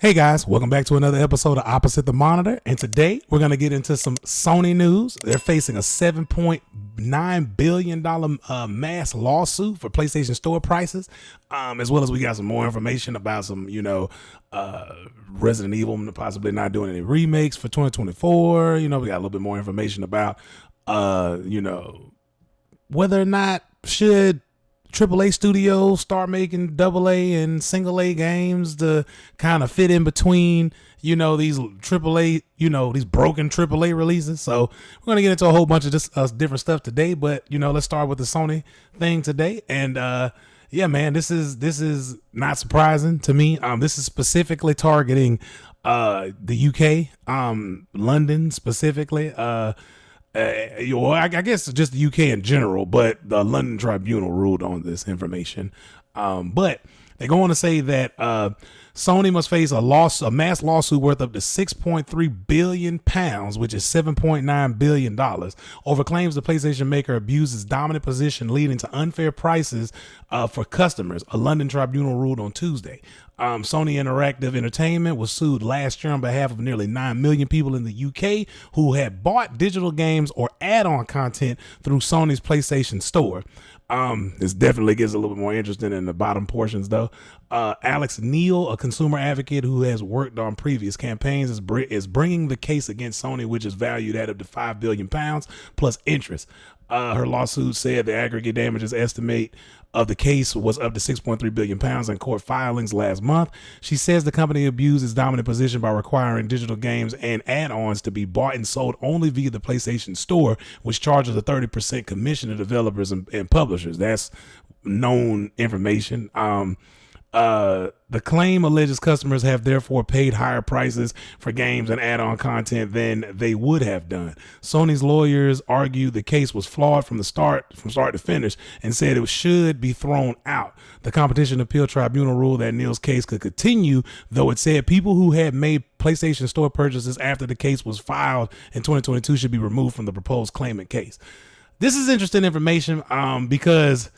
Hey guys, welcome back to another episode of Opposite the Monitor, and today we're going to get into some Sony news. They're facing a $7.9 billion mass lawsuit for PlayStation Store prices, as well as we got some more information about some, Resident Evil possibly not doing any remakes for 2024. We got a little bit more information about, whether or not should AAA studios start making AA and single A games to kind of fit in between, these AAA, these broken AAA releases. So we're going to get into a whole bunch of this different stuff today, but, let's start with the Sony thing today. And, man, this is not surprising to me. This is specifically targeting, the UK, London specifically, I guess just the UK in general, but the London Tribunal ruled on this information. But they go on to say that Sony must face a mass lawsuit worth up to £6.3 billion, which is $7.9 billion, over claims the PlayStation maker abuses dominant position, leading to unfair prices for customers. A London tribunal ruled on Tuesday. Sony Interactive Entertainment was sued last year on behalf of nearly 9 million people in the UK who had bought digital games or add-on content through Sony's PlayStation Store. This definitely gets a little bit more interesting in the bottom portions, though. Alex Neil, a consumer advocate who has worked on previous campaigns, is bringing the case against Sony, which is valued at up to £5 billion plus interest. Her lawsuit said the aggregate damages estimate of the case was up to £6.3 billion in court filings last month. She says the company abused its dominant position by requiring digital games and add-ons to be bought and sold only via the PlayStation Store, which charges a 30% commission to developers and publishers. That's known information. The claim alleges customers have therefore paid higher prices for games and add-on content than they would have done. Sony's lawyers argued the case was flawed from start to finish, and said it should be thrown out. The Competition Appeal Tribunal ruled that Neil's case could continue, though it said people who had made PlayStation Store purchases after the case was filed in 2022 should be removed from the proposed claimant case. This is interesting information because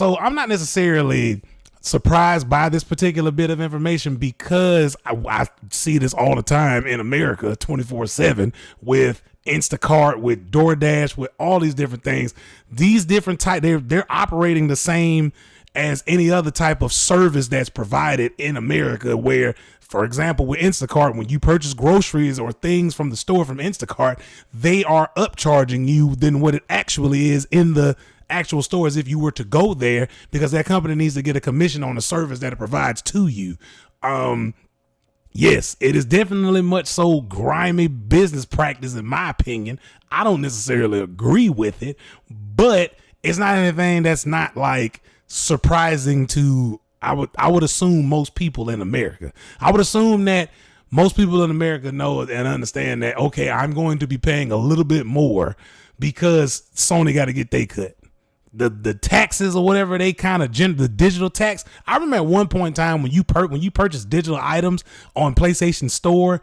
I'm not necessarily surprised by this particular bit of information, because I see this all the time in America 24/7 with Instacart, with DoorDash, with all these different things. These different they're operating the same as any other type of service that's provided in America, where, for example, with Instacart, when you purchase groceries or things from the store from Instacart, they are upcharging you than what it actually is in the actual stores if you were to go there, because that company needs to get a commission on the service that it provides to you. Yes, it is definitely much so grimy business practice, in my opinion. I don't necessarily agree with it, but it's not anything that's not like surprising to, I would assume, most people in America. I would assume that most people in America know and understand that, okay, I'm going to be paying a little bit more because Sony got to get their cut. The taxes or whatever they kind of the digital tax. I remember at one point in time when you purchase digital items on PlayStation Store,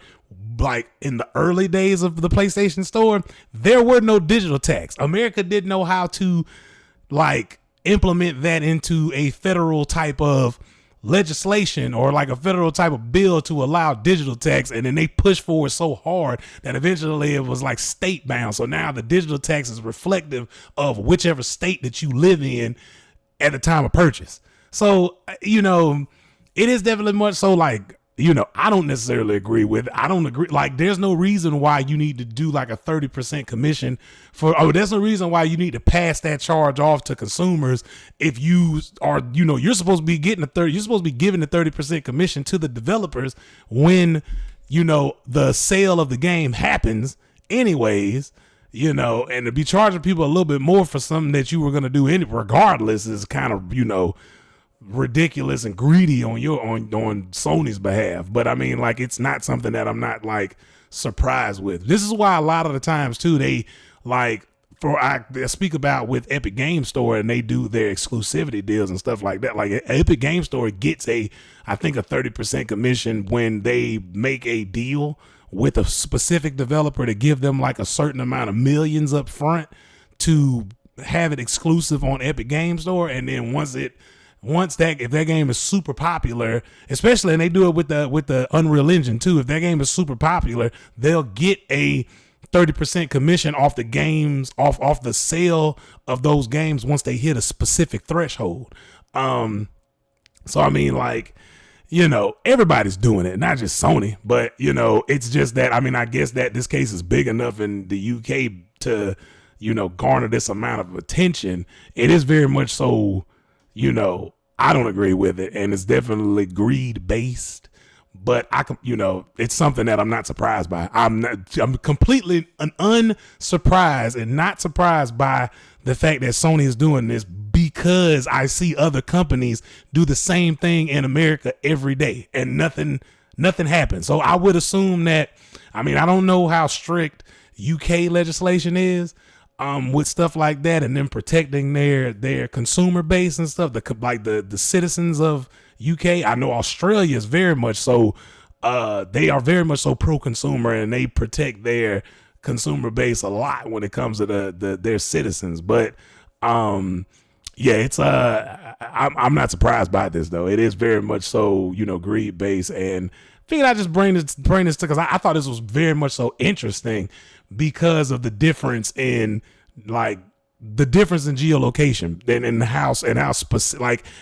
like in the early days of the PlayStation Store, there were no digital tax. America didn't know how to implement that into a federal type of legislation or like a federal type of bill to allow digital tax, and then they pushed forward so hard that eventually it was like state bound. So now the digital tax is reflective of whichever state that you live in at the time of purchase. So it is definitely much so I don't necessarily agree with it. I don't agree. There's no reason why you need to do like a 30% commission there's no reason why you need to pass that charge off to consumers if you are, you're supposed to be giving the 30% commission to the developers when, the sale of the game happens anyways, and to be charging people a little bit more for something that you were going to do regardless is kind of, ridiculous and greedy on Sony's behalf. But I mean, it's not something that I'm not surprised with. This is why a lot of the times too, they I speak about with Epic Game Store, and they do their exclusivity deals and stuff like that. Epic Game Store gets I think a 30% commission when they make a deal with a specific developer to give them a certain amount of millions up front to have it exclusive on Epic Game Store. And then once it if that game is super popular, especially, and they do it with the Unreal Engine too. If that game is super popular, they'll get a 30% commission off the games, off the sale of those games once they hit a specific threshold. So I mean, like, everybody's doing it, not just Sony, but it's just that, I mean, I guess that this case is big enough in the UK to, garner this amount of attention. It is very much so, I don't agree with it, and it's definitely greed based. But it's something that I'm not surprised by. I'm completely unsurprised and not surprised by the fact that Sony is doing this, because I see other companies do the same thing in America every day and nothing happens. So I would assume that, I mean, I don't know how strict UK legislation is with stuff like that, and then protecting their consumer base and stuff, the citizens of UK. I know Australia is very much so, they are very much so pro-consumer, and they protect their consumer base a lot when it comes to their citizens. But yeah, it's I'm not surprised by this though. It is very much so, greed based, and figured I just bring this because I thought this was very much so interesting because of the difference in geolocation and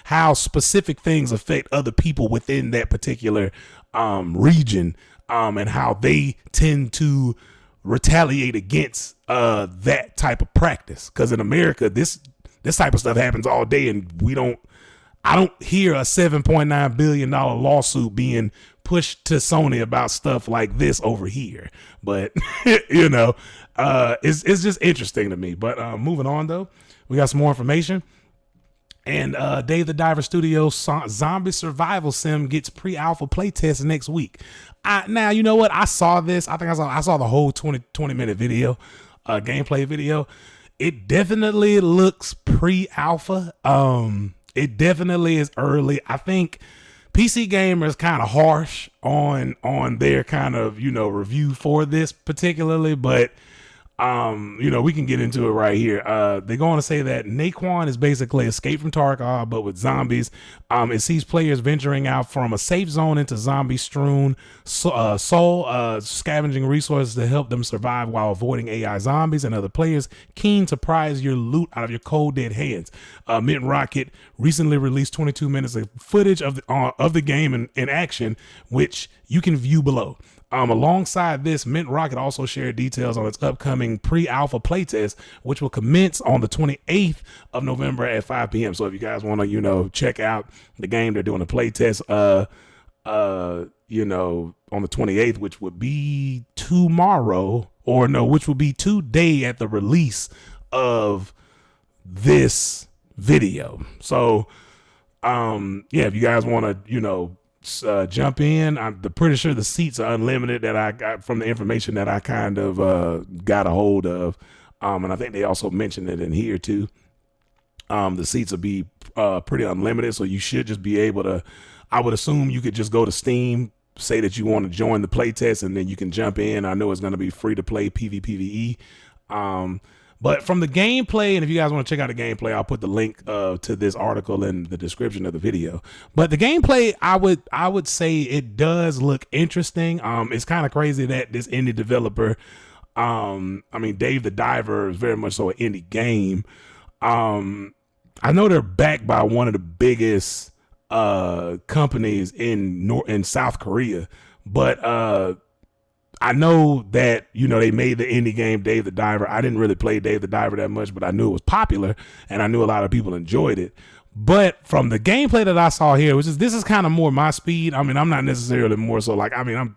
how specific things affect other people within that particular region, and how they tend to retaliate against that type of practice. Because in America, this type of stuff happens all day, and I don't hear a $7.9 billion lawsuit being pushed to Sony about stuff like this over here. But it's just interesting to me. But moving on though, we got some more information. And Dave the Diver Studios zombie survival sim gets pre-alpha playtest next week. Now, you know what? I saw this. I think I saw the whole 20 minute video, gameplay video. It definitely looks pre-alpha. It definitely is early. I think PC Gamer is kind of harsh on their kind of, review for this particularly, but we can get into it right here. They're going to say that Nakwon is basically Escape from Tarkov, but with zombies. It sees players venturing out from a safe zone into zombie-strewn soul, scavenging resources to help them survive while avoiding AI zombies and other players keen to prize your loot out of your cold dead hands. Mint Rocket recently released 22 minutes of footage of the game in action, which you can view below. Alongside this, Mint Rocket also shared details on its upcoming pre-alpha playtest, which will commence on the 28th of November at 5 p.m. So if you guys want to, check out the game, they're doing a playtest, on the 28th, which would be tomorrow, which would be today at the release of this video. So, if you guys want to, jump in, I'm pretty sure the seats are unlimited that I got from the information that I kind of got a hold of, and I think they also mentioned it in here too. The seats will be pretty unlimited, so you should just be able to, I would assume you could just go to Steam, say that you want to join the playtest, and then you can jump in. I know it's going to be free to play PvPvE. But from the gameplay, and if you guys want to check out the gameplay, I'll put the link to this article in the description of the video. But the gameplay, I would say it does look interesting. It's kind of crazy that this indie developer, Dave the Diver is very much so an indie game. I know they're backed by one of the biggest companies in South Korea, but I know that, they made the indie game Dave the Diver. I didn't really play Dave the Diver that much, but I knew it was popular and I knew a lot of people enjoyed it. But from the gameplay that I saw here, this is kind of more my speed. I mean, I'm not necessarily more so like, I'm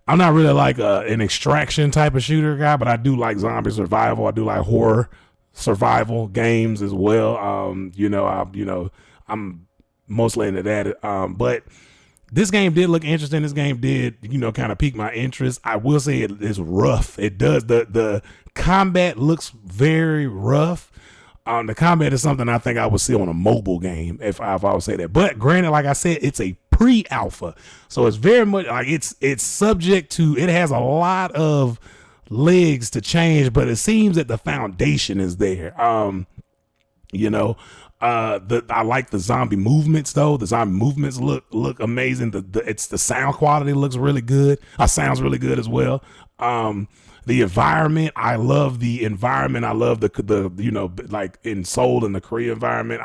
not really like an extraction type of shooter guy, but I do like zombie survival. I do like horror survival games as well. I'm mostly into that. But this game did look interesting. This game did, kind of pique my interest. I will say it is rough. It does. The combat looks very rough. The combat is something I think I would see on a mobile game if I would say that. But granted, like I said, it's a pre-alpha, so it's very much like it's subject to. It has a lot of legs to change, but it seems that the foundation is there. I like the zombie movements though. The zombie movements look amazing. The sound quality looks really good. Sounds really good as well. The environment, I love the environment. I love the like in Seoul and the Korea environment.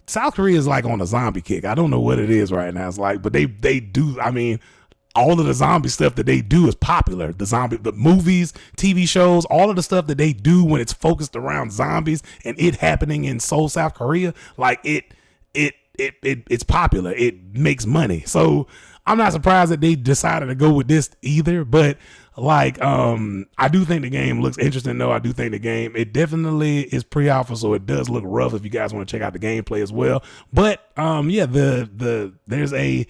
South Korea is like on a zombie kick. I don't know what it is right now. It's like, but they do. I mean, all of the zombie stuff that they do is popular. The movies, TV shows, all of the stuff that they do when it's focused around zombies and it happening in Seoul, South Korea, like it's popular. It makes money. So I'm not surprised that they decided to go with this either. But like, I do think the game looks interesting though. I do think the game, it definitely is pre-alpha, so it does look rough if you guys want to check out the gameplay as well. But yeah, there's a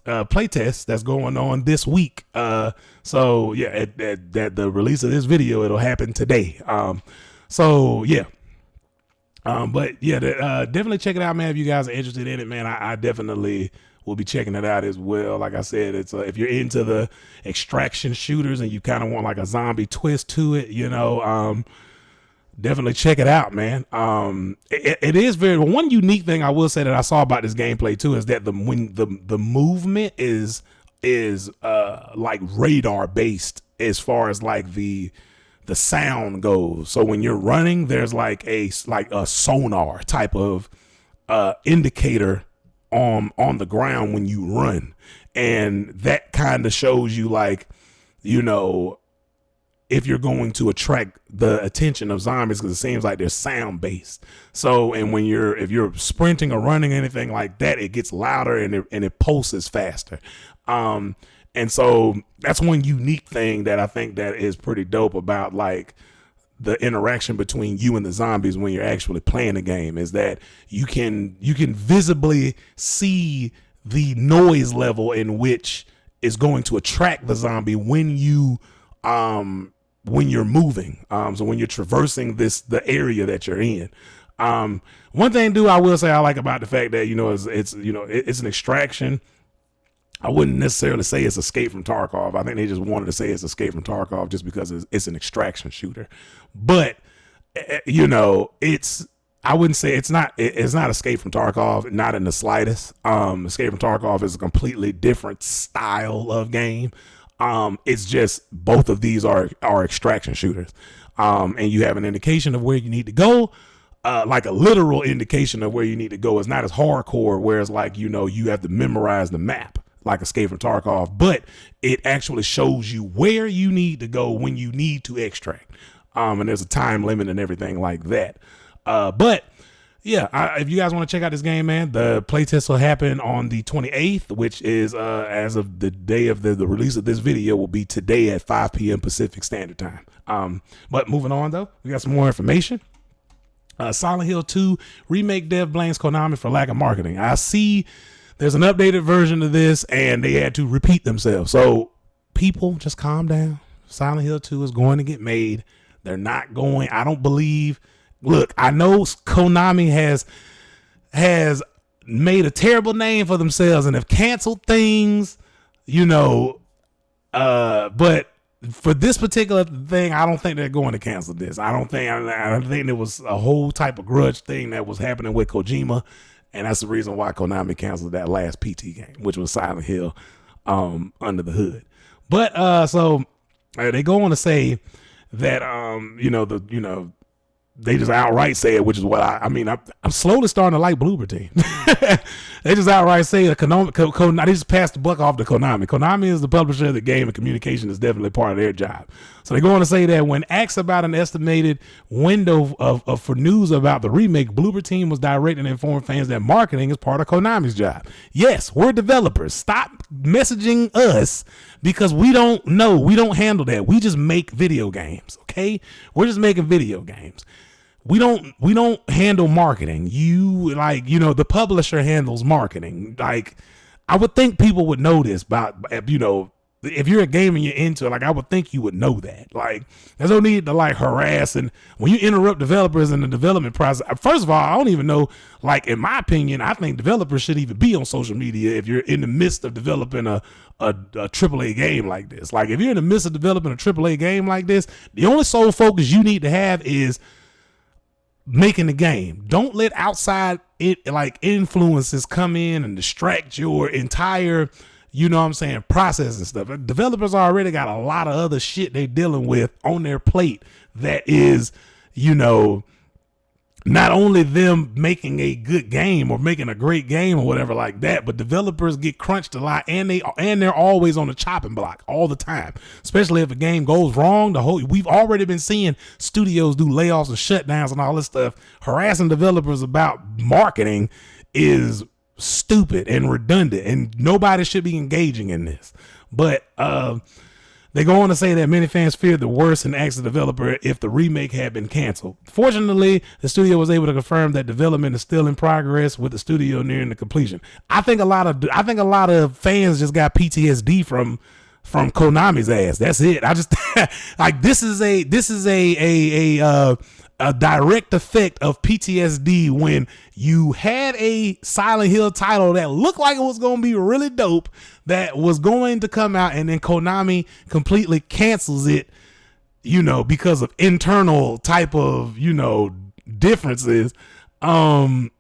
playtest that's going on this week. So yeah, at the release of this video, it'll happen today. So yeah. But yeah, definitely check it out, man. If you guys are interested in it, man, I definitely will be checking it out as well. Like I said, it's if you're into the extraction shooters and you kind of want like a zombie twist to it, definitely check it out, man. It is one unique thing I will say that I saw about this gameplay too is that the movement is like radar based as far as like the sound goes. So when you're running, there's like a sonar type of indicator on the ground when you run, and that kind of shows you like, if you're going to attract the attention of zombies, because it seems like they're sound based. So, and if you're sprinting or running, anything like that, it gets louder and it pulses faster. And so that's one unique thing that I think that is pretty dope about like the interaction between you and the zombies when you're actually playing the game, is that you can visibly see the noise level in which is going to attract the zombie when you're moving. So when you're traversing the area that you're in. One thing I will say I like about the fact that, it's an extraction. I wouldn't necessarily say it's Escape from Tarkov. I think they just wanted to say it's Escape from Tarkov just because it's an extraction shooter. But I wouldn't say it's not Escape from Tarkov, not in the slightest. Escape from Tarkov is a completely different style of game. It's just both of these are extraction shooters. And you have an indication of where you need to go. Like a literal indication of where you need to go. It's not as hardcore, whereas like, you have to memorize the map like Escape from Tarkov, but it actually shows you where you need to go when you need to extract. And there's a time limit and everything like that. But yeah, if you guys want to check out this game, man, the playtest will happen on the 28th, which is as of the day of the release of this video will be today at 5 p.m. Pacific Standard Time. But moving on though, we got some more information. Silent Hill 2 remake dev blames Konami for lack of marketing. I see there's an updated version of this and they had to repeat themselves. So people just calm down. Silent Hill 2 is going to get made. They're not going. I don't believe. Look, I know Konami has made a terrible name for themselves and have canceled things, but for this particular thing, I don't think they're going to cancel this. I don't think there was a whole type of grudge thing that was happening with Kojima. And that's the reason why Konami canceled that last PT game, which was Silent Hill, Under the Hood. But, so they go on to say that, they just outright say it, which is what I'm slowly starting to like Bloober team. They just outright say that Konami, they just passed the buck off to Konami. Konami is the publisher of the game and communication is definitely part of their job. So they go on to say that when asked about an estimated window for news about the remake, Bloober team was direct and informed fans that marketing is part of Konami's job. Yes, we're developers. Stop messaging us because we don't know. We don't handle that. We just make video games. Okay. We're just making video games. We don't handle marketing. The publisher handles marketing. Like, I would think people would know this about, if you're a gamer and you're into it, like, I would think you would know that. Like, there's no need to like harass. And when you interrupt developers in the development process, first of all, I don't even know, like, in my opinion, I think developers should even be on social media if you're in the midst of developing a AAA game like this. Like, if you're in the midst of developing a AAA game like this, the only sole focus you need to have is making the game. Don't let outside influences come in and distract your entire, you know what I'm saying, process and stuff. Developers already got a lot of other shit they dealing with on their plate that is, you know, not only them making a good game or making a great game or whatever like that, but developers get crunched a lot, and they're always on the chopping block all the time. Especially if a game goes wrong, we've already been seeing studios do layoffs and shutdowns and all this stuff. Harassing developers about marketing is stupid and redundant, and nobody should be engaging in this. But they go on to say that many fans feared the worst and asked the developer if the remake had been canceled. Fortunately, the studio was able to confirm that development is still in progress, with the studio nearing the completion. I think a lot of fans just got PTSD from Konami's ass. That's it. I just like this is a direct effect of PTSD when you had a Silent Hill title that looked like it was going to be really dope, that was going to come out, and then Konami completely cancels it, you know, because of internal type of, you know, differences. You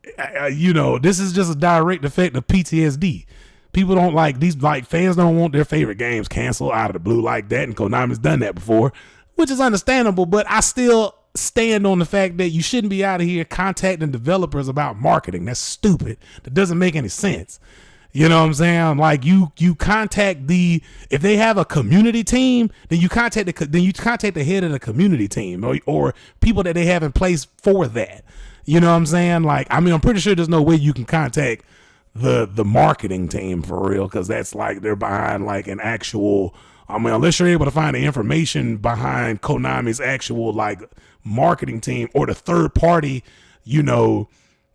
know, this is just a direct effect of PTSD. People don't like these, like fans don't want their favorite games canceled out of the blue like that, and Konami's done that before, which is understandable, but I still stand on the fact that you shouldn't be out of here contacting developers about marketing. That's stupid. That doesn't make any sense. You know what I'm saying? Like you contact if they have a community team, then you contact the head of the community team or people that they have in place for that. You know what I'm saying? Like, I mean, I'm pretty sure there's no way you can contact the marketing team for real, because that's like they're behind like an actual, I mean, unless you're able to find the information behind Konami's actual like marketing team or the third party, you know,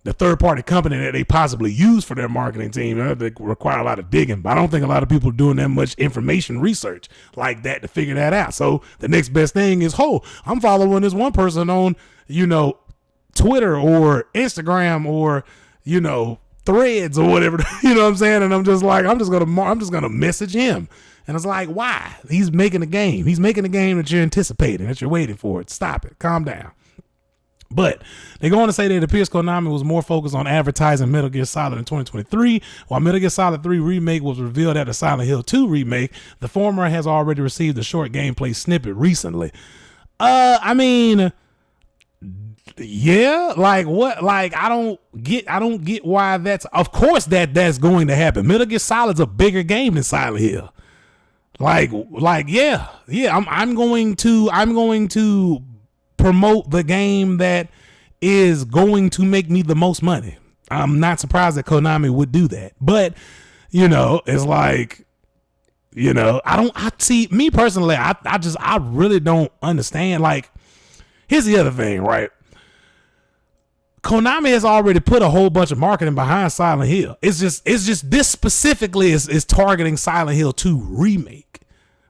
the third party company that they possibly use for their marketing team, they require a lot of digging. But I don't think a lot of people are doing that much information research like that to figure that out. So the next best thing is, I'm following this one person on, you know, Twitter or Instagram or, you know, Threads or whatever, you know what I'm saying? And I'm just gonna message him. And it's like, why? He's making a game. He's making a game that you're anticipating, that you're waiting for it. Stop it. Calm down. But they go on to say that it appears Konami was more focused on advertising Metal Gear Solid in 2023, while Metal Gear Solid 3 Remake was revealed at the Silent Hill 2 remake. The former has already received a short gameplay snippet recently. I mean, yeah, like what? Like I don't get why that's. Of course that's going to happen. Metal Gear Solid's a bigger game than Silent Hill. Yeah. I'm going to promote the game that is going to make me the most money. I'm not surprised that Konami would do that, but you know, it's like, you know, I see me personally, I really don't understand. Like, here's the other thing, right? Konami has already put a whole bunch of marketing behind Silent Hill. It's just this specifically is targeting Silent Hill 2 remake,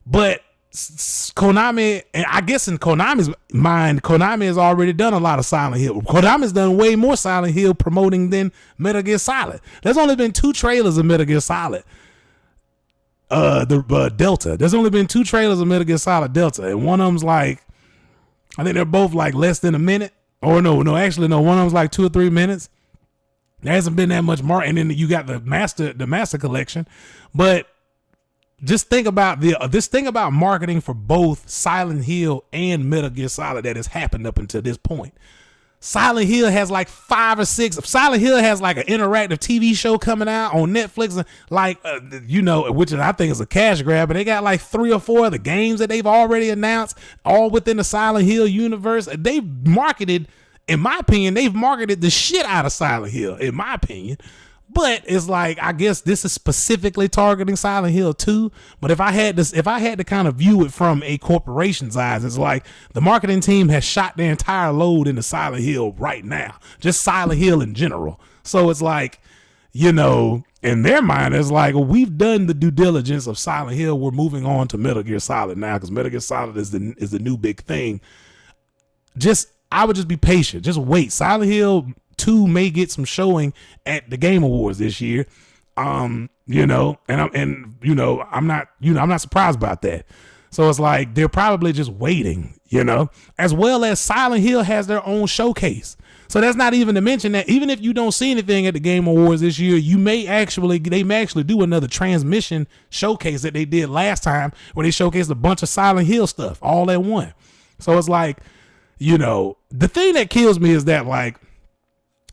but Konami, and I guess in Konami's mind, Konami has already done a lot of Silent Hill. Konami's done way more Silent Hill promoting than Metal Gear Solid. There's only been 2 trailers of Metal Gear Solid. Delta. There's only been 2 trailers of Metal Gear Solid Delta, and one of them's like, I think they're both like less than a minute. Or no, one of them's like 2 or 3 minutes. There hasn't been that much more, and then you got the master collection, but. Just think about marketing for both Silent Hill and Metal Gear Solid that has happened up until this point. Silent Hill has like 5 or 6. Silent Hill has like an interactive TV show coming out on Netflix, and like you know, which I think is a cash grab. But they got like 3 or 4 of the games that they've already announced, all within the Silent Hill universe. They've marketed, in my opinion, the shit out of Silent Hill, in my opinion. But it's like, I guess this is specifically targeting Silent Hill 2. But if I had to kind of view it from a corporation's eyes, it's like the marketing team has shot their entire load into Silent Hill right now, just Silent Hill in general. So it's like, you know, in their mind, it's like, well, we've done the due diligence of Silent Hill. We're moving on to Metal Gear Solid now, because Metal Gear Solid is the new big thing. I would just be patient. Just wait. Silent Hill 2 may get some showing at the Game Awards this year. You know, I'm not surprised about that. So it's like they're probably just waiting, you know, as well as Silent Hill has their own showcase. So that's not even to mention that even if you don't see anything at the Game Awards this year, they may actually do another transmission showcase that they did last time where they showcased a bunch of Silent Hill stuff all at once. So it's like, you know, the thing that kills me is that, like,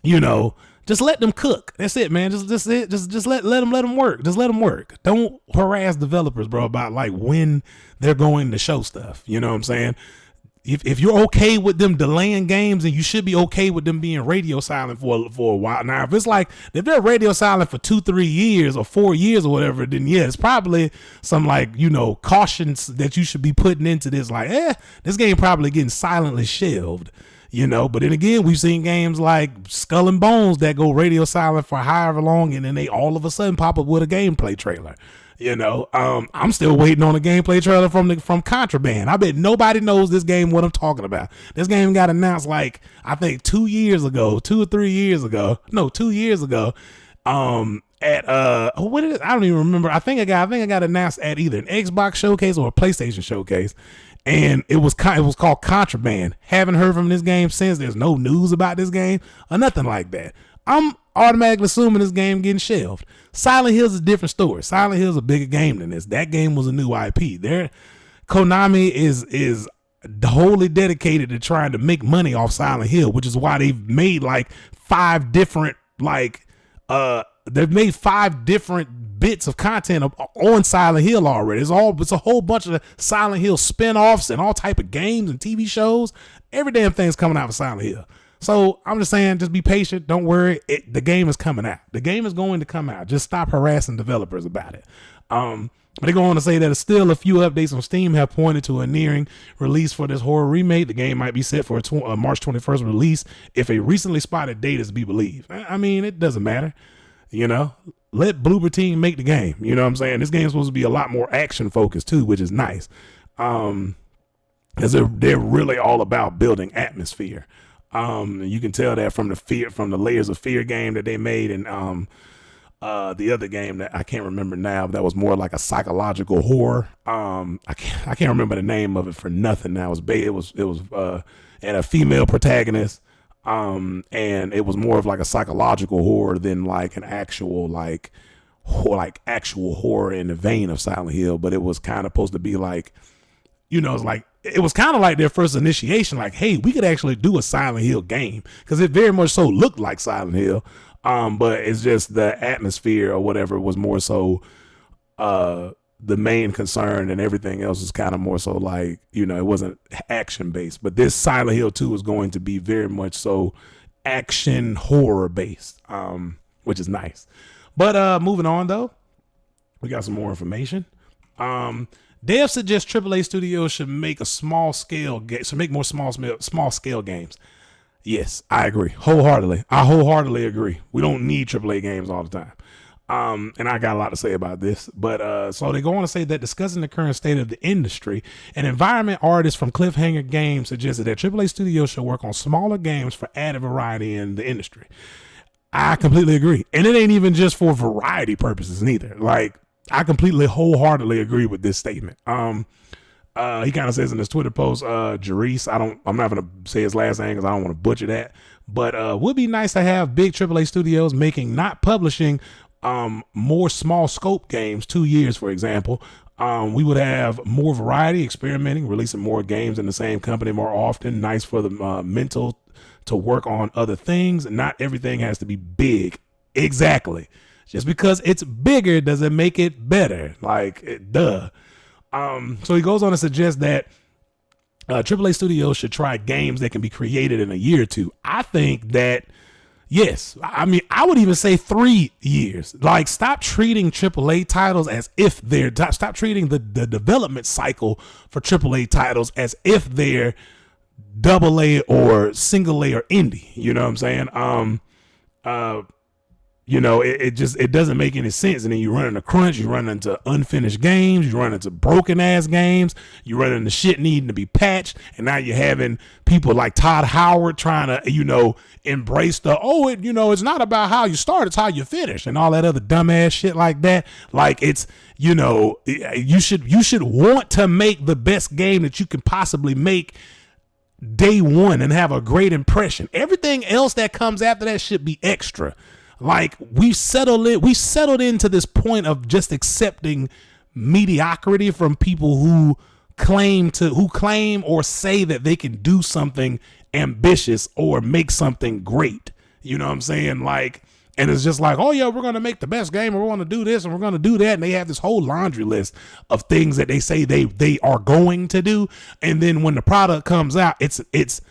you know, just let them cook. That's it, man. Just let them work. Just let them work. Don't harass developers, bro, about like when they're going to show stuff. You know what I'm saying? If you're okay with them delaying games, and you should be okay with them being radio silent for a while. Now, if they're radio silent for 2-3 years or 4 years or whatever, then yeah, it's probably some, like, you know, cautions that you should be putting into this. Like, this game probably getting silently shelved. You know, but then again, we've seen games like Skull and Bones that go radio silent for however long, and then they all of a sudden pop up with a gameplay trailer. You know, I'm still waiting on a gameplay trailer from Contraband. I bet nobody knows this game, what I'm talking about. This game got announced like, I think 2 years ago, 2 or 3 years ago. No, 2 years ago. At what is it? I don't even remember. I think it got announced at either an Xbox showcase or a PlayStation showcase. And it was called Contraband. Haven't heard from this game since. There's no news about this game or nothing like that. I'm automatically assuming this game getting shelved. Silent Hill's a different story. Silent Hill's a bigger game than this. That game was a new IP. Konami is wholly dedicated to trying to make money off Silent Hill, which is why they've made like 5 different bits of content on Silent Hill already. It's a whole bunch of Silent Hill spin-offs and all type of games and TV shows. Every damn thing's coming out of Silent Hill. So I'm just saying, just be patient. Don't worry. The game is coming out. The game is going to come out. Just stop harassing developers about it. But they go on to say that still a few updates on Steam have pointed to a nearing release for this horror remake. The game might be set for a March 21st release if a recently spotted date is to be believed. I mean, it doesn't matter. You know, let Bloober team make the game. You know what I'm saying? This game's supposed to be a lot more action focused too, which is nice. Because they're really all about building atmosphere. You can tell that from the Layers of Fear game that they made, and the other game that I can't remember now, but that was more like a psychological horror. I can't remember the name of it for nothing now. It was and a female protagonist. And it was more of like a psychological horror than like an actual actual horror in the vein of Silent Hill. But it was kind of supposed to be like, you know, it was kind of like their first initiation. Like, hey, we could actually do a Silent Hill game, because it very much so looked like Silent Hill. But it's just the atmosphere or whatever was more so the main concern, and everything else is kind of more so like, you know, it wasn't action based. But this Silent Hill 2 is going to be very much so action horror based, which is nice. But moving on though, we got some more information. Dev suggests AAA studios should make more small scale games. Yes, I agree wholeheartedly. I wholeheartedly agree. We don't need AAA games all the time. And I got a lot to say about this, but so they go on to say that discussing the current state of the industry, an environment artist from Cliffhanger Games suggested that AAA studios should work on smaller games for added variety in the industry. I completely agree. And it ain't even just for variety purposes neither. Like, I completely wholeheartedly agree with this statement. He kind of says in his Twitter post, Jarice, I'm not going to say his last name because I don't want to butcher that, but would be nice to have big AAA studios making, not publishing, more small scope games. 2 years, for example. We would have more variety, experimenting, releasing more games in the same company more often. Nice for the mental to work on other things. Not everything has to be big. Exactly. Just because it's bigger doesn't make it better. Like, duh. So he goes on to suggest that AAA studios should try games that can be created in a year or two. I think that, yes. I mean, I would even say 3 years. Like, stop treating AAA titles as if stop treating the development cycle for AAA titles as if they're AA or single A or indie. You know what I'm saying? it doesn't make any sense. And then you run into crunch, you run into unfinished games, you run into broken ass games, you run into shit needing to be patched. And now you're having people like Todd Howard trying to, embrace it's not about how you start, it's how you finish and all that other dumbass shit like that. Like it's, you should want to make the best game that you can possibly make day one and have a great impression. Everything else that comes after that should be extra. Like we settled into this point of just accepting mediocrity from people who claim or say that they can do something ambitious or make something great. You know what I'm saying? Like, and it's just like, oh yeah, we're going to make the best game and we're going to do this and we're going to do that. And they have this whole laundry list of things that they say they are going to do. And then when the product comes out, it's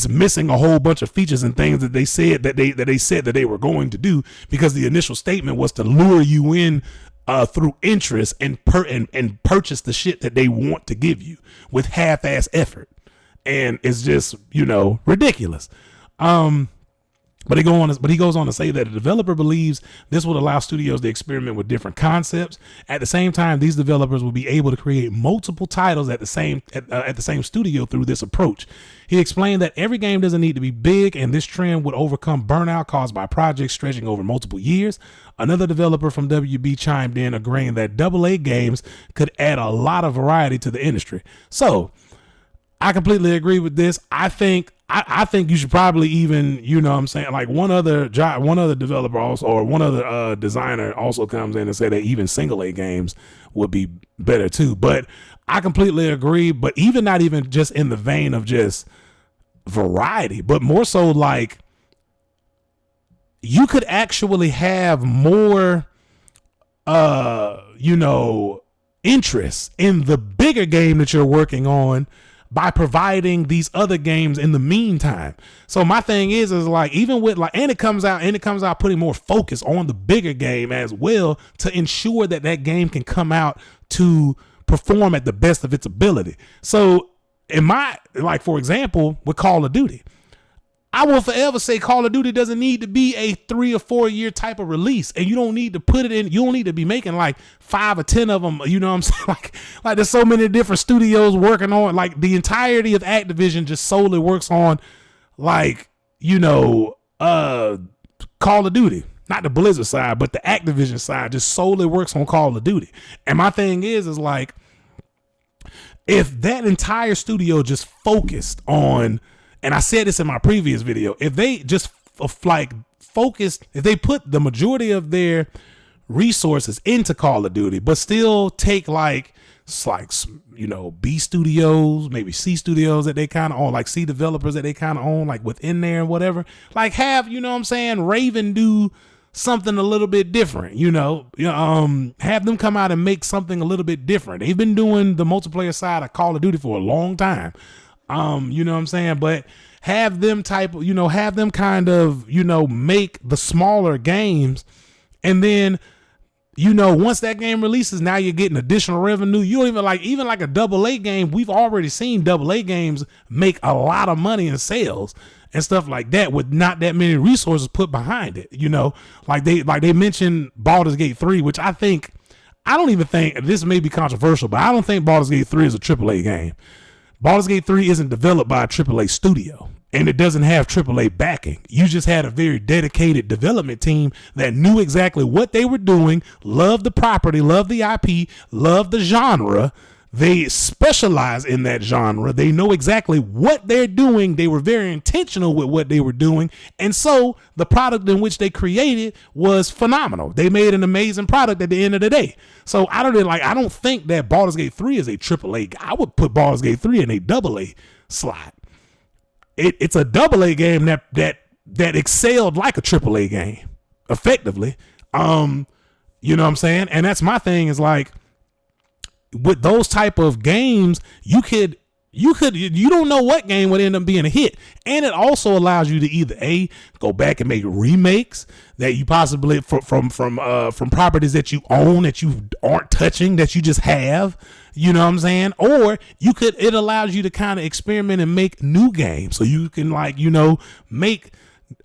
missing a whole bunch of features and things that they said that they were going to do, because the initial statement was to lure you in through interest and purchase the shit that they want to give you with half-ass effort. And it's just, ridiculous. But he goes on to say that the developer believes this would allow studios to experiment with different concepts. At the same time, these developers will be able to create multiple titles at the same studio through this approach. He explained that every game doesn't need to be big, and this trend would overcome burnout caused by projects stretching over multiple years. Another developer from WB chimed in, agreeing that AA games could add a lot of variety to the industry. So I completely agree with this. I think you should probably even, like one other developer also, or one other designer also comes in and say that even single A games would be better too. But I completely agree. But even not even just in the vein of just variety, but more so like you could actually have more, interest in the bigger game that you're working on by providing these other games in the meantime. So my thing is like, even with like, and it comes out putting more focus on the bigger game as well, to ensure that game can come out to perform at the best of its ability. So for example, with Call of Duty, I will forever say Call of Duty doesn't need to be a 3 or 4 year type of release, and you don't need to put it in. You don't need to be making like 5 or 10 of them. You know what I'm saying? Like there's so many different studios working on, like the entirety of Activision just solely works on Call of Duty. Not the Blizzard side, but the Activision side just solely works on Call of Duty. And my thing is like, if that entire studio just focused on, and I said this in my previous video, if they just focused, if they put the majority of their resources into Call of Duty, but still take B studios, maybe C studios that they kind of own, like C developers that they kind of own, like within there and whatever, like have, Raven do something a little bit different, have them come out and make something a little bit different. They've been doing the multiplayer side of Call of Duty for a long time. You know what I'm saying? But have them kind of, make the smaller games. And then, once that game releases, now you're getting additional revenue. You don't even like a AA game. We've already seen AA games make a lot of money in sales and stuff like that with not that many resources put behind it. Like they mentioned Baldur's Gate 3, which I don't even think, this may be controversial, but I don't think Baldur's Gate 3 is a AAA game. Baldur's Gate 3 isn't developed by a AAA studio, and it doesn't have AAA backing. You just had a very dedicated development team that knew exactly what they were doing, loved the property, loved the IP, loved the genre. They specialize in that genre. They know exactly what they're doing. They were very intentional with what they were doing. And so the product in which they created was phenomenal. They made an amazing product at the end of the day. So I don't think that Baldur's Gate 3 is a AAA. I would put Baldur's Gate 3 in a AA slot. It's a AA game that excelled like a AAA game effectively. You know what I'm saying? And that's my thing, is like, with those type of games, you don't know what game would end up being a hit. And it also allows you to either go back and make remakes that you possibly from properties that you own, that you aren't touching, that you just have, you know what I'm saying? Or it allows you to kind of experiment and make new games. So you can make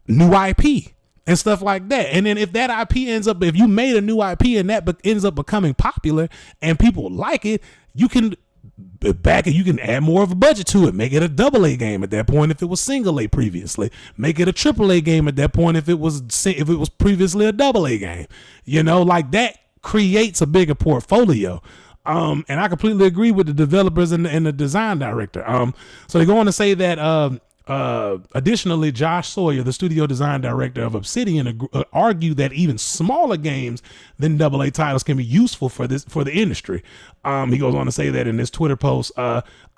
new IP. and stuff like that. And then if you made a new IP and that ends up becoming popular and people like it, you can add more of a budget to it. Make it a AA game at that point if it was single A previously. Make it a AAA game at that point if it was previously a AA game. Like that creates a bigger portfolio. And I completely agree with the developers and the design director. So they go on to say that additionally, Josh Sawyer, the studio design director of Obsidian, argued that even smaller games than AA titles can be useful for the industry. He goes on to say that in this Twitter post,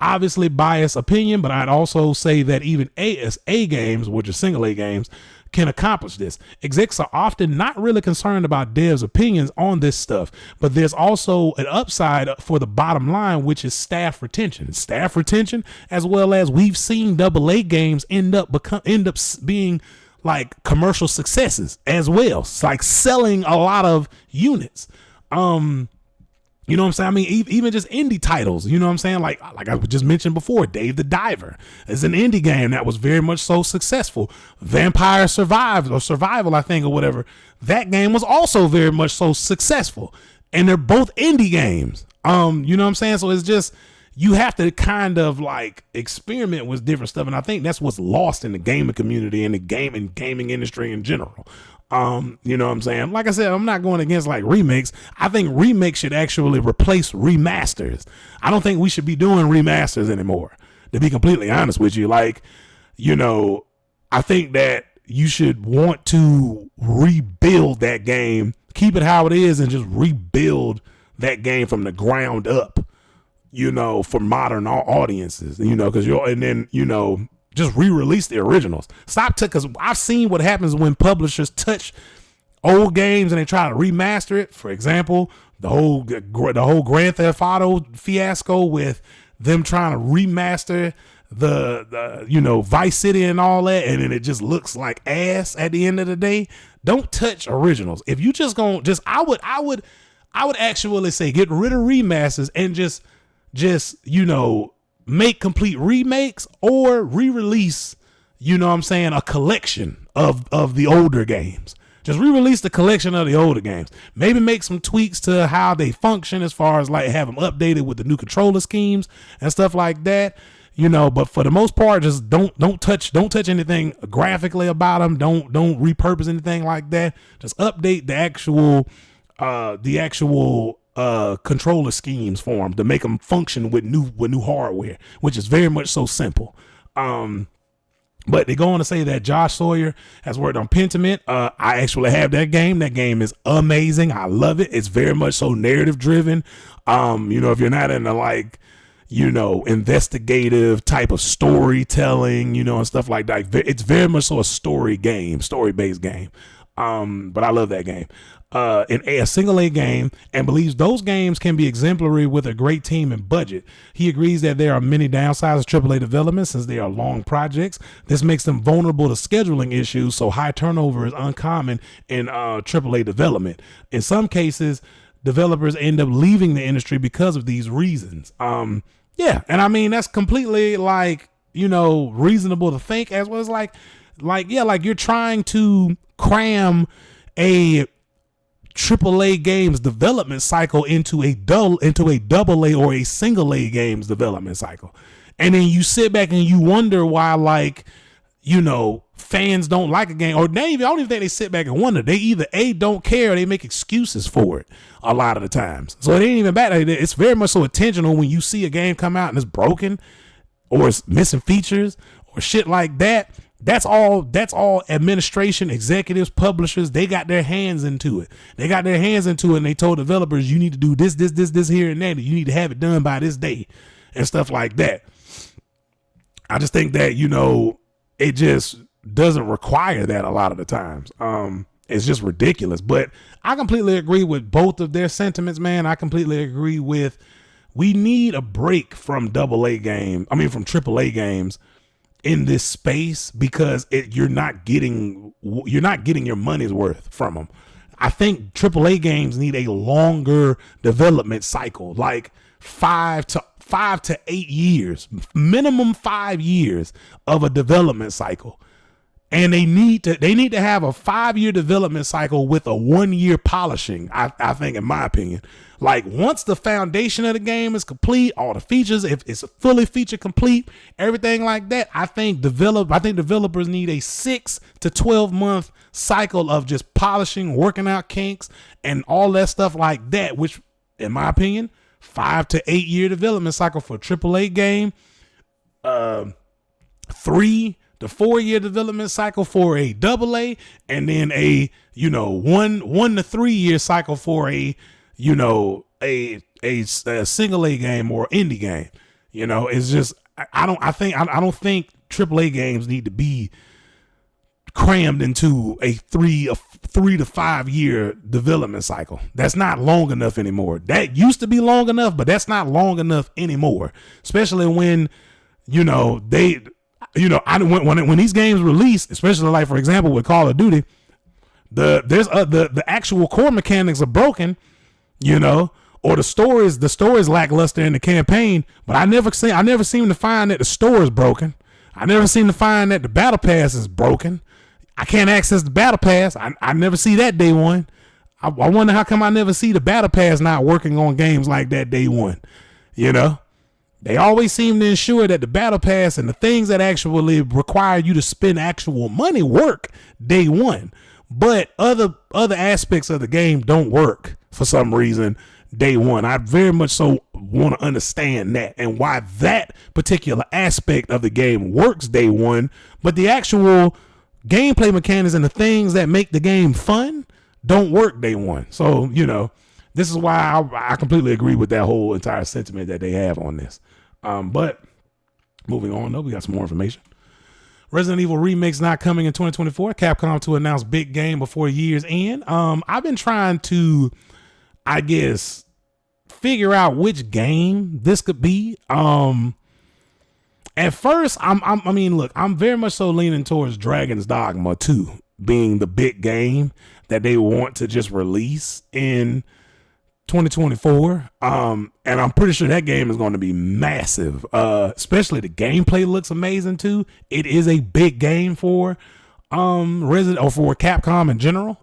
obviously biased opinion, but I'd also say that even A games, which are single A games, can accomplish this. Execs are often not really concerned about devs' opinions on this stuff, but there's also an upside for the bottom line, which is staff retention, as well as we've seen AA games end up being like commercial successes as well. It's like selling a lot of units. You know what I'm saying? I mean, even just indie titles, you know what I'm saying? Like I just mentioned before, Dave the Diver is an indie game that was very much so successful. Vampire Survival, I think, or whatever. That game was also very much so successful. And they're both indie games. You know what I'm saying? So it's just, you have to kind of like experiment with different stuff. And I think that's what's lost in the gaming community and the gaming industry in general. You know what I'm saying? Like I said, I'm not going against like remakes. I think remakes should actually replace remasters. I don't think we should be doing remasters anymore, to be completely honest with you. Like, I think that you should want to rebuild that game, keep it how it is, and just rebuild that game from the ground up, for modern audiences, because just re-release the originals. Because I've seen what happens when publishers touch old games and they try to remaster it. For example, the whole Grand Theft Auto fiasco with them trying to remaster the Vice City and all that, and then it just looks like ass at the end of the day. Don't touch originals. If you I would actually say get rid of remasters and just make complete remakes or re-release, a collection of the older games. Just re-release the collection of the older games. Maybe make some tweaks to how they function as far as like have them updated with the new controller schemes and stuff like that. But for the most part, just don't touch anything graphically about them. Don't repurpose anything like that. Just update the actual controller schemes for them to make them function with new hardware, which is very much so simple. But they go on to say that Josh Sawyer has worked on Pentiment. I actually have that game. That game is amazing. I love it. It's very much so narrative driven. If you're not into like, investigative type of storytelling, and stuff like that, it's very much so a story-based game. But I love that game. In a single A game, and believes those games can be exemplary with a great team and budget. He agrees that there are many downsides of AAA development since they are long projects. This makes them vulnerable to scheduling issues, so high turnover is uncommon in AAA development. In some cases, developers end up leaving the industry because of these reasons. And I mean, that's completely like, reasonable to think, as well as like you're trying to cram a AAA games development cycle into a AA or a single A games development cycle. And then you sit back and you wonder why, fans don't like a game, or I don't even think they sit back and wonder. They either don't care or they make excuses for it a lot of the times. So it ain't even bad. It's very much so intentional when you see a game come out and it's broken or it's missing features or shit like that. That's all administration, executives, publishers, they got their hands into it. And they told developers, you need to do this here and that. You need to have it done by this day and stuff like that. I just think that, it just doesn't require that a lot of the times. It's just ridiculous. But I completely agree with both of their sentiments, man. I completely agree with, we need a break from from AAA games in this space, because you're not getting your money's worth from them. I think AAA games need a longer development cycle, like 5 to 8 years, minimum 5 years of a development cycle. And they need to have a 5-year development cycle with a 1-year polishing. I think, in my opinion, like once the foundation of the game is complete, all the features, if it's fully feature complete, everything like that, I think developers need a 6 to 12 month cycle of just polishing, working out kinks, and all that stuff like that. Which, in my opinion, 5 to 8 year development cycle for a AAA game. 3 to 4 year development cycle for a AA, and then a 1 to 3 year cycle for a single A game or indie game. It's just I don't think AAA games need to be crammed into a 3 to 5 year development cycle. That's not long enough anymore. That used to be long enough, but that's not long enough anymore. Especially when when these games release, especially like for example with Call of Duty, the actual core mechanics are broken, or the story's lackluster in the campaign, but I never seem to find that the story is broken. I never seem to find that the battle pass is broken. I can't access the battle pass. I never see that day one. I wonder how come I never see the battle pass not working on games like that day one. They always seem to ensure that the battle pass and the things that actually require you to spend actual money work day one. But other aspects of the game don't work for some reason day one. I very much so want to understand that and why that particular aspect of the game works day one, but the actual gameplay mechanics and the things that make the game fun don't work day one. So, this is why I completely agree with that whole entire sentiment that they have on this. But moving on, though, we got some more information. Resident Evil Remakes not coming in 2024. Capcom to announce big game before year's end. I've been trying to, I guess, figure out which game this could be. At first, I'm very much so leaning towards Dragon's Dogma 2 being the big game that they want to just release in 2024. And I'm pretty sure that game is going to be massive. Especially the gameplay looks amazing too. It is a big game for Resident or for Capcom in general.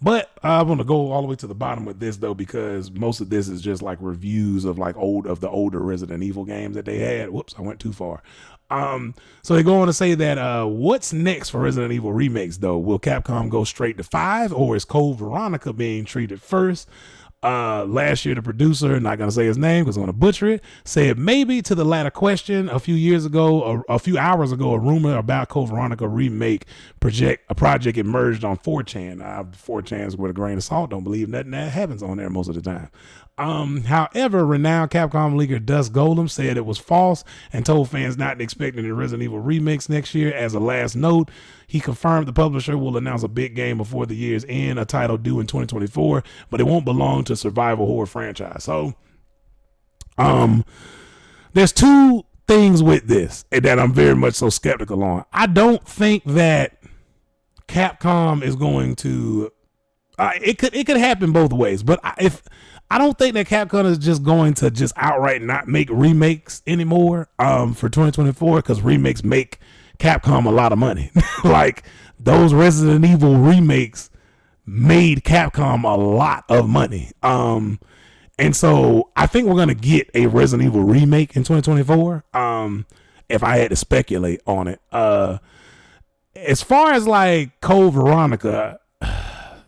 But I want to go all the way to the bottom with this though, because most of this is just like reviews of the older Resident Evil games that they had. Whoops, I went too far. So they go on to say that what's next for Resident Evil Remakes though? Will Capcom go straight to 5, or is Code Veronica being treated first? Last year, the producer, not going to say his name because I'm going to butcher it, said maybe to the latter question. A few hours ago, a rumor about Code Veronica remake project emerged on 4chan. 4chan's with a grain of salt. Don't believe nothing that happens on there most of the time. However, renowned Capcom leaker Dust Golem said it was false and told fans not to expect any Resident Evil remakes next year. As a last note, he confirmed the publisher will announce a big game before the year's end, a title due in 2024, but it won't belong to survival horror franchise. So, there's two things with this that I'm very much so skeptical on. I don't think that Capcom is going to. It could happen both ways, but I don't think that Capcom is just going to just outright not make remakes anymore for 2024, because remakes make Capcom a lot of money. Like those Resident Evil remakes made Capcom a lot of money. And so I think we're going to get a Resident Evil remake in 2024. If I had to speculate on it, as far as like Code Veronica,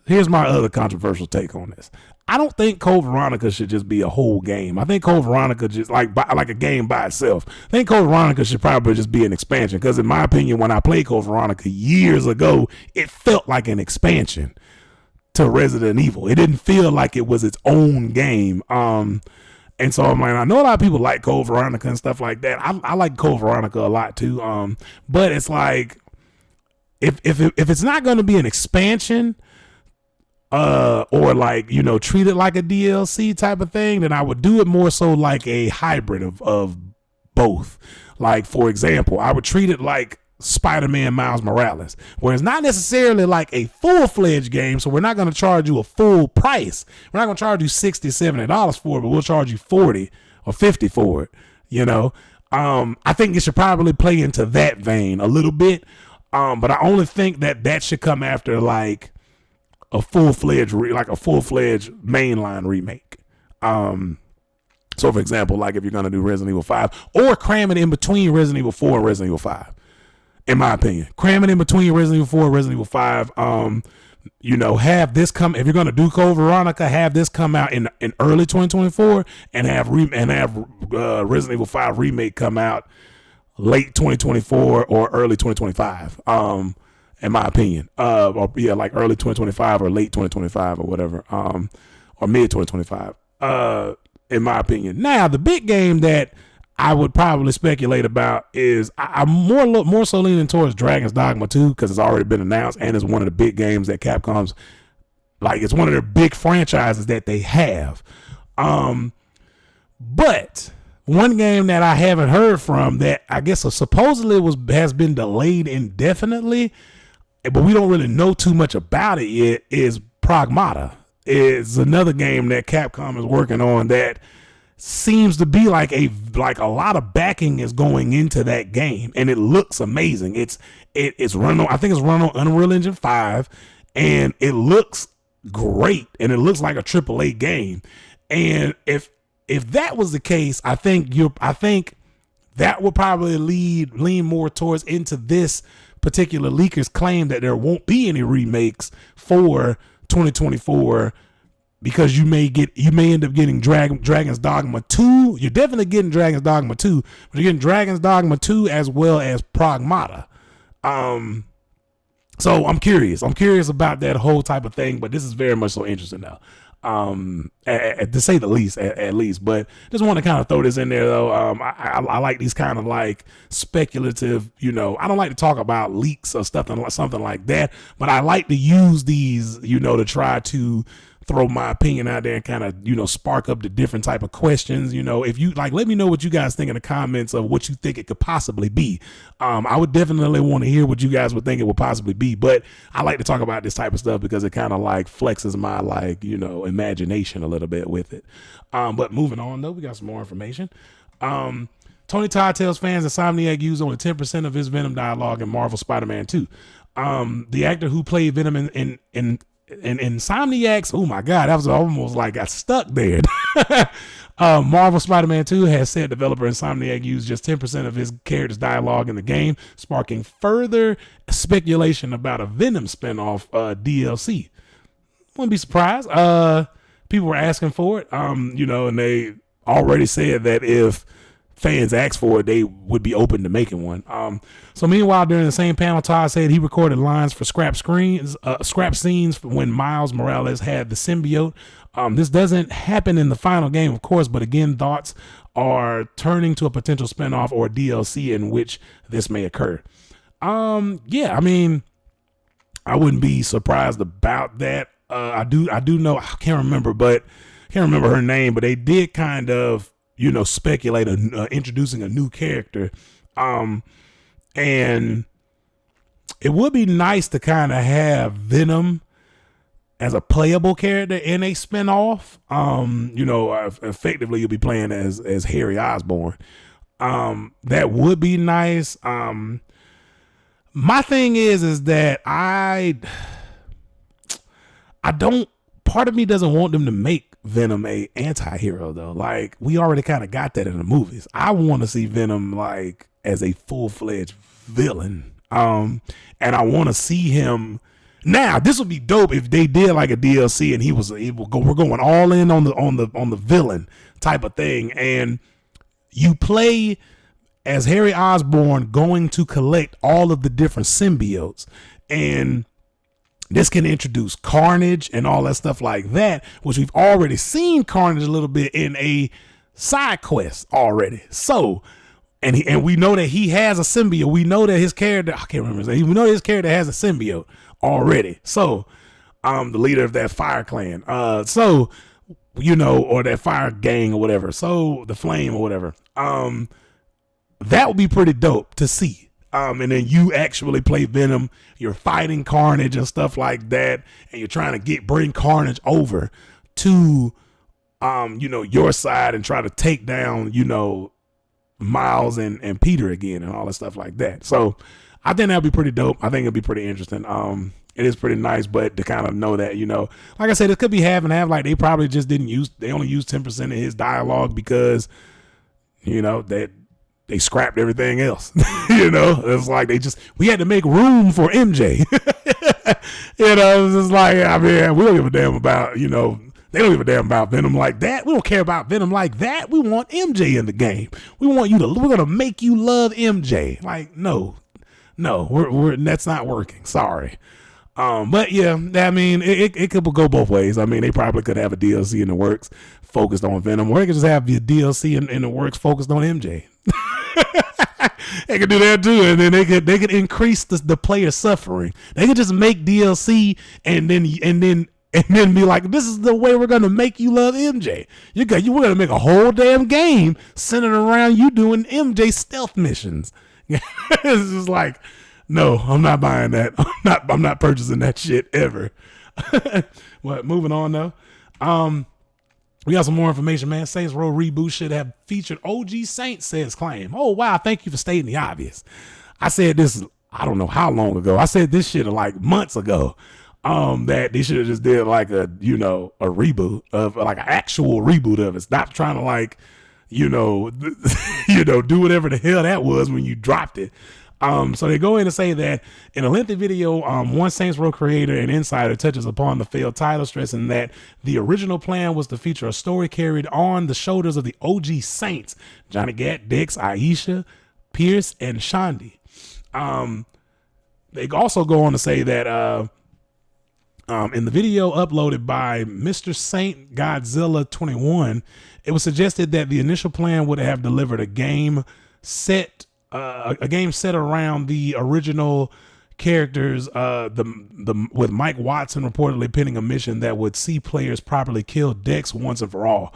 here's my other controversial take on this. I don't think Code Veronica should just be a whole game. I think Code Veronica just like a game by itself. I think Code Veronica should probably just be an expansion, because in my opinion, when I played Code Veronica years ago, it felt like an expansion to Resident Evil. It didn't feel like it was its own game. And so I'm like, I know a lot of people like Code Veronica and stuff like that. I like Code Veronica a lot too. But it's like, if it's not going to be an expansion, or like, treat it like a DLC type of thing, then I would do it more so like a hybrid of both. Like, for example, I would treat it like Spider-Man Miles Morales, where it's not necessarily like a full-fledged game, so we're not going to charge you a full price. We're not going to charge you $60, $70 for it, but we'll charge you $40 or $50 for it. I think it should probably play into that vein a little bit. But I only think that should come after like a full-fledged mainline remake. So for example, like if you're gonna do Resident Evil 5, or cram it in between Resident Evil 4 and Resident Evil 5, in my opinion, cram it in between Resident Evil 4 and Resident Evil 5. Have this come, if you're gonna do Code Veronica, have this come out in early 2024, and have Resident Evil 5 remake come out late 2024 or early 2025. In my opinion, like early 2025 or late 2025 or whatever, or mid 2025. In my opinion. Now, the big game that I would probably speculate about is I'm more so leaning towards Dragon's Dogma 2, because it's already been announced and it's one of the big games that Capcom's, like, it's one of their big franchises that they have. But one game that I haven't heard from that I guess supposedly has been delayed indefinitely, but we don't really know too much about it yet, is Pragmata. Is another game that Capcom is working on that seems to be like a lot of backing is going into that game, and it looks amazing. It's run on, I think it's run on Unreal Engine 5, and it looks great, and it looks like a AAA game. And if that was the case, I think that would probably lean more towards into this particular leaker's claim that there won't be any remakes for 2024, because you may end up getting Dragon's Dogma 2. You're definitely getting Dragon's Dogma 2, but you're getting Dragon's Dogma 2 as well as Pragmata. So I'm curious about that whole type of thing, but this is very much so interesting now. To say the least, at least. But just want to kind of throw this in there, though. I like these kind of like speculative, I don't like to talk about leaks or something like that, but I like to use these, to try to throw my opinion out there and kind of, spark up the different type of questions. If you like, let me know what you guys think in the comments of what you think it could possibly be. I would definitely want to hear what you guys would think it would possibly be, but I like to talk about this type of stuff because it kind of like flexes my imagination a little bit with it. But moving on though, we got some more information. Tony Todd tells fans Insomniac used only 10% of his Venom dialogue in Marvel Spider-Man 2. The actor who played Venom in Insomniac's, oh my God, that was almost like got stuck there. Marvel Spider-Man 2 has said developer Insomniac used just 10% of his character's dialogue in the game, sparking further speculation about a Venom spinoff DLC. Wouldn't be surprised. People were asking for it, and they already said that if fans asked for it, they would be open to making one. So meanwhile, during the same panel, Todd said he recorded lines for scrap scenes when Miles Morales had the symbiote. This doesn't happen in the final game, of course, but again, thoughts are turning to a potential spinoff or DLC in which this may occur. I wouldn't be surprised about that. I do know, I can't remember her name, but they did kind of, speculate introducing a new character. And it would be nice to kind of have Venom as a playable character in a spinoff. Effectively you'll be playing as Harry Osborn. That would be nice. My thing is that I don't, part of me doesn't want them to make Venom a anti-hero though. Like, we already kind of got that in the movies. I want to see Venom like as a full-fledged villain. And I want to see him. Now, this would be dope if they did like a DLC and we're going all in on the villain type of thing, and you play as Harry Osborn going to collect all of the different symbiotes, and this can introduce Carnage and all that stuff like that, which we've already seen Carnage a little bit in a side quest already. So, and we know that he has a symbiote. We know that his character, I can't remember his name. We know his character has a symbiote already. So, the leader of that fire clan. Or that fire gang or whatever. So, the flame or whatever. That would be pretty dope to see. And then you actually play Venom, you're fighting Carnage and stuff like that, and you're trying to bring Carnage over to, your side and try to take down, Miles and Peter again and all that stuff like that. So I think that'd be pretty dope. I think it'd be pretty interesting. It is pretty nice, but to kind of know that, you know, like I said, it could be half and half. Like they probably just they only used 10% of his dialogue because, you know, they scrapped everything else. You know, it's like we had to make room for MJ. You know, it's just like, I mean, we don't give a damn about, you know, they don't give a damn about Venom like that. We don't care about Venom like that. We want MJ in the game. We're going to make you love MJ. Like, no, that's not working. Sorry. But yeah, I mean, it could go both ways. I mean, they probably could have a DLC in the works focused on Venom, or they could just have the DLC in the works focused on MJ. They could do that too, and then they could increase the player suffering. They could just make DLC and then be like, this is the way we're gonna make you love MJ. We're gonna make a whole damn game centered around you doing MJ stealth missions. It's just like, no, I'm not buying that. I'm not purchasing that shit ever. What? Moving on though. We got some more information, man. Saints Row Reboot should have featured OG Saints, says Claim. Oh wow, thank you for stating the obvious. I said this, I don't know how long ago. I said this shit like months ago. That they should have just did like a reboot of like an actual reboot of it. Stop trying to like, do whatever the hell that was when you dropped it. So they go in and say that in a lengthy video, one Saints Row creator and insider touches upon the failed title, stressing that the original plan was to feature a story carried on the shoulders of the OG Saints, Johnny Gat, Dix, Aisha, Pierce, and Shandi. They also go on to say that in the video uploaded by Mr. Saint Godzilla 21, it was suggested that the initial plan would have delivered a game set around the original characters, with Mike Watson reportedly penning a mission that would see players properly kill Dex once and for all.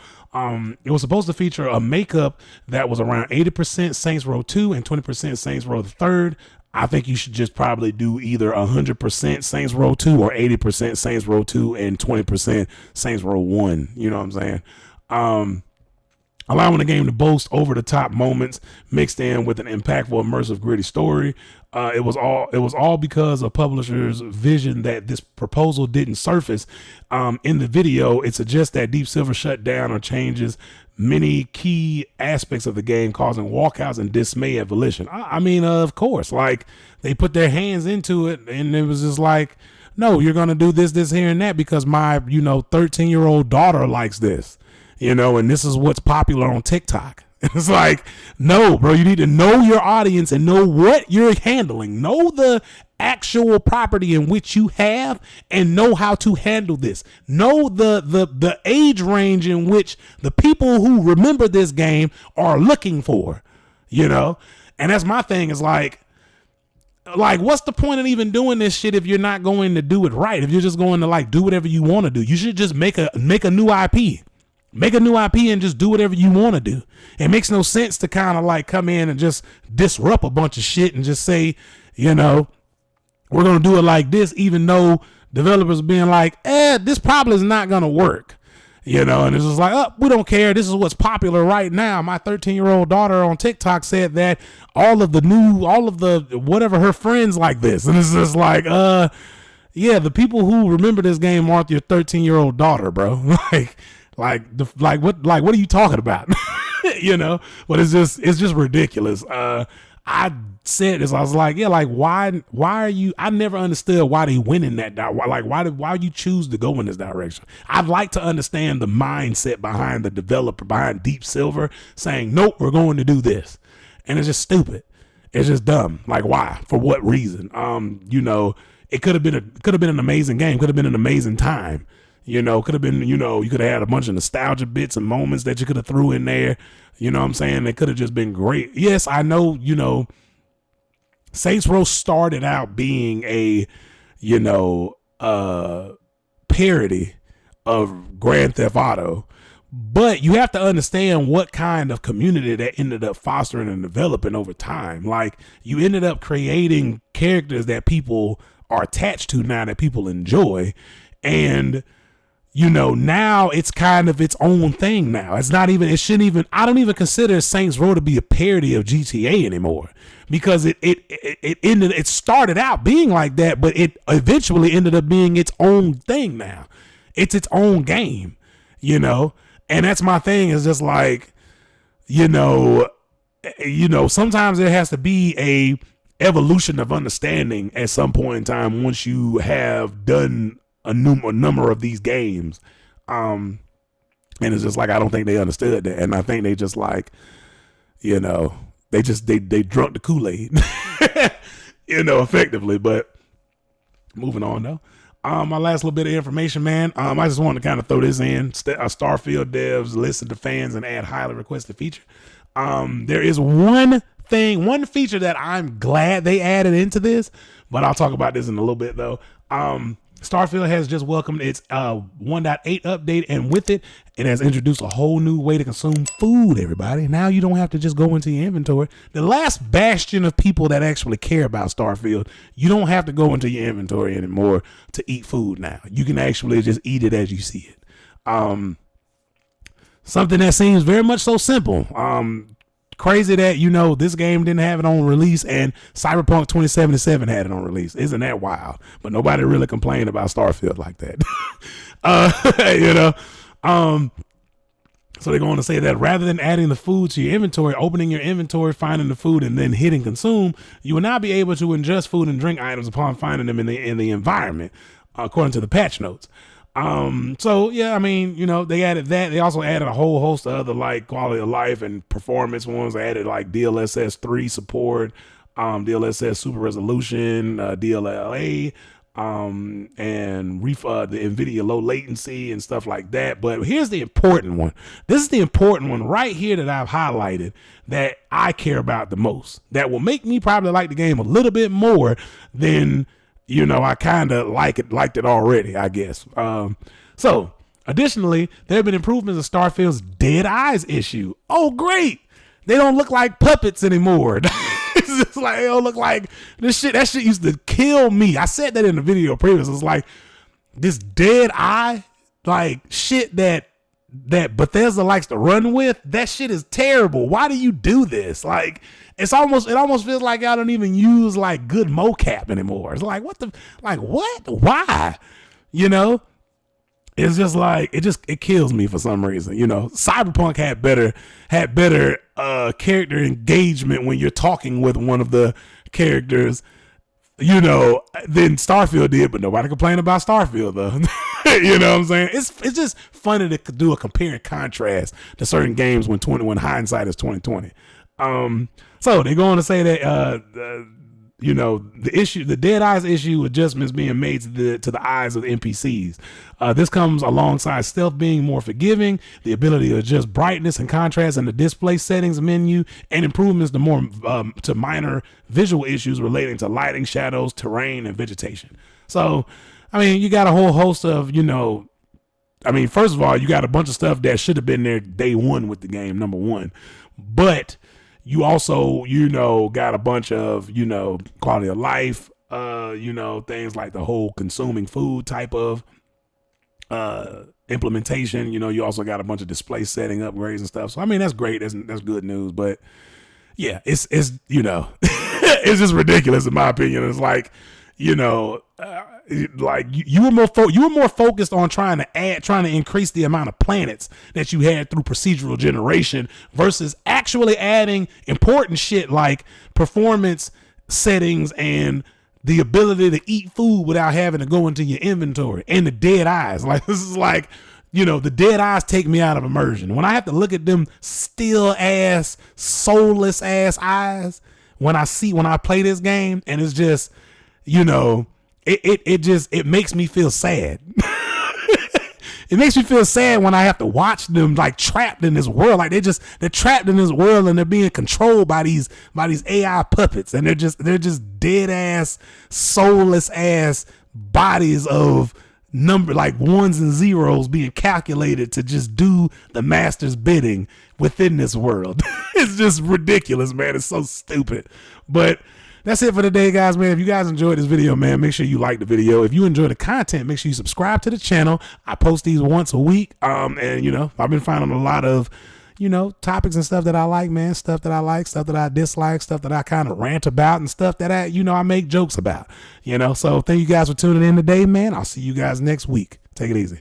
It was supposed to feature a makeup that was around 80% Saints Row 2 and 20% Saints Row the Third. I think you should just probably do either 100% Saints Row 2 or 80% Saints Row 2 and 20% Saints Row 1. You know what I'm saying? Allowing the game to boast over-the-top moments mixed in with an impactful, immersive, gritty story. It was all because of publishers' vision that this proposal didn't surface. In the video, it suggests that Deep Silver shut down or changes many key aspects of the game, causing walkouts and dismay at Volition. I mean, of course, like they put their hands into it, and it was just like, no, you're gonna do this, here, and that because my 13-year-old daughter likes this. And this is what's popular on TikTok. It's like, no, bro, you need to know your audience and know what you're handling. Know the actual property in which you have and know how to handle this. Know the age range in which the people who remember this game are looking for, And that's my thing is like, what's the point of even doing this shit if you're not going to do it right? If you're just going to like do whatever you want to do, you should just make a new IP. Make a new IP and just do whatever you want to do. It makes no sense to kind of like come in and just disrupt a bunch of shit and just say, we're going to do it like this, even though developers are being like, this probably is not going to work. And it's just like, oh, we don't care. This is what's popular right now. My 13-year-old daughter on TikTok said that all of the whatever her friends like this. And it's just like, yeah, the people who remember this game aren't your 13-year-old daughter, bro. What are you talking about? But it's just ridiculous. I said this, I was like, yeah, like why are you, I never understood why they went in that direction. Like why you choose to go in this direction? I'd like to understand the mindset behind the developer, behind Deep Silver saying, nope, we're going to do this. And it's just stupid. It's just dumb. Like why? For what reason? It could have been an amazing game, could have been an amazing time. Could have been, you could have had a bunch of nostalgia bits and moments that you could have threw in there. You know what I'm saying? They could have just been great. Yes, I know, Saints Row started out being a, parody of Grand Theft Auto, but you have to understand what kind of community that ended up fostering and developing over time. Like you ended up creating characters that people are attached to now, that people enjoy. And now it's kind of its own thing now. It shouldn't even, I don't even consider Saints Row to be a parody of GTA anymore, because it started out being like that, but it eventually ended up being its own thing now. It's its own game, and that's my thing, is just like, sometimes there has to be a evolution of understanding at some point in time once you have done a number of these games. And it's just like, I don't think they understood that. And I think they just like, they drunk the Kool-Aid, effectively. But moving on though. My last little bit of information, man. I just wanted to kind of throw this in. Starfield devs listen to fans and add highly requested feature. There is one feature that I'm glad they added into this, but I'll talk about this in a little bit though. Starfield has just welcomed its 1.8 update, and with it has introduced a whole new way to consume food, everybody. Now you don't have to just go into your inventory. The last bastion of people that actually care about Starfield, you don't have to go into your inventory anymore to eat food now. You can actually just eat it as you see it. Something that seems very much so simple. Crazy that, this game didn't have it on release and Cyberpunk 2077 had it on release. Isn't that wild? But nobody really complained about Starfield like that. So they're going to say that rather than adding the food to your inventory, opening your inventory, finding the food, and then hitting consume, you will now be able to ingest food and drink items upon finding them in the environment, according to the patch notes. So yeah, they added that. They also added a whole host of other like quality of life and performance ones. They added like DLSS 3 support, DLSS super resolution, DLLA, and the NVIDIA low latency and stuff like that. But here's the important one. This is the important one right here that I've highlighted that I care about the most. That will make me probably like the game a little bit more than, I kind of liked it already, I guess. So additionally, there have been improvements in Starfield's Dead Eyes issue. Oh, great. They don't look like puppets anymore. It's just like, they don't look like this shit. That shit used to kill me. I said that in the video previous. It's like this dead eye, like shit that Bethesda likes to run with. That shit is terrible. Why do you do this? Like, it almost feels like y'all don't even use like good mocap anymore. It's like, what? Why? It's just like, it kills me for some reason. Cyberpunk had better character engagement when you're talking with one of the characters, than Starfield did, but nobody complained about Starfield though. You know what I'm saying? It's just funny to do a compare and contrast to certain games when hindsight is 2020. So they're going to say that the Dead Eyes issue adjustments being made to the eyes of the NPCs. This comes alongside stealth being more forgiving, the ability to adjust brightness and contrast in the display settings menu, and improvements to minor visual issues relating to lighting, shadows, terrain, and vegetation. So, you got a whole host of, first of all, you got a bunch of stuff that should have been there day one with the game, number one. But you also, got a bunch of, quality of life, things like the whole consuming food type of implementation. You also got a bunch of display setting upgrades and stuff. So, that's great. That's good news. But yeah, it's it's just ridiculous in my opinion. It's like, like you were more focused on trying to increase the amount of planets that you had through procedural generation versus actually adding important shit like performance settings and the ability to eat food without having to go into your inventory, and the dead eyes. Like, this is like, the dead eyes take me out of immersion. When I have to look at them still ass, soulless ass eyes when I play this game, and it's just, it makes me feel sad. It makes me feel sad when I have to watch them like trapped in this world. Like they're trapped in this world and they're being controlled by these AI puppets, and they're just dead ass, soulless ass bodies of number like ones and zeros being calculated to just do the master's bidding within this world. It's just ridiculous, man. It's so stupid. But That's it for today, guys, man. If you guys enjoyed this video, man, make sure you like the video. If you enjoy the content, make sure you subscribe to the channel. I post these once a week. And you know, I've been finding a lot of, you know, topics and stuff that I like, man. Stuff that I like, stuff that I dislike, stuff that I kind of rant about, and stuff that I make jokes about. You know, so thank you guys for tuning in today, man. I'll see you guys next week. Take it easy.